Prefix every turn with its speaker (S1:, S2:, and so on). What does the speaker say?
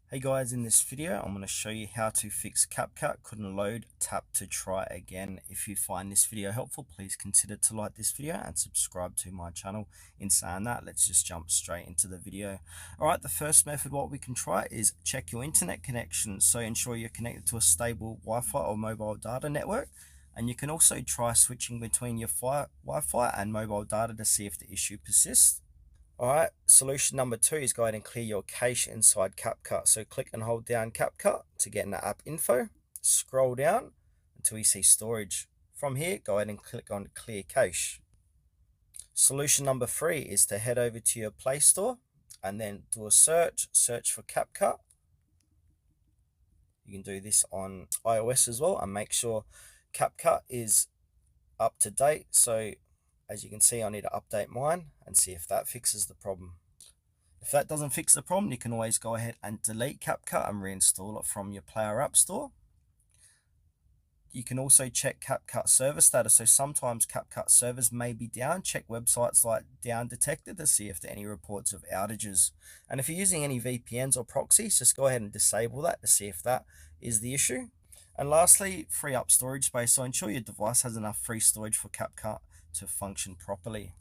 S1: Hey guys, in this video I'm going to show you how to fix CapCut couldn't load, tap to try again. If you find this video helpful, please consider to like this video and subscribe to my channel. In saying that, let's just jump straight into the video. Alright, the first method what we can try is check your internet connection. So ensure you're connected to a stable Wi-Fi or mobile data network. And you can also try switching between your Wi-Fi and mobile data to see if the issue persists. Alright, solution number 2 is go ahead and clear your cache inside CapCut. So click and hold down CapCut to get in the app info. Scroll down until you see storage. From here, go ahead and click on clear cache. Solution number 3 is to head over to your Play Store and then do a search for CapCut. You can do this on iOS as well and make sure CapCut is up to date. So as you can see, I need to update mine and see if that fixes the problem. If that doesn't fix the problem, you can always go ahead and delete CapCut and reinstall it from your Player App Store. You can also check CapCut server status. So sometimes CapCut servers may be down. Check websites like Down Detector to see if there are any reports of outages. And if you're using any VPNs or proxies, just go ahead and disable that to see if that is the issue. And lastly, free up storage space. So ensure your device has enough free storage for CapCut to function properly.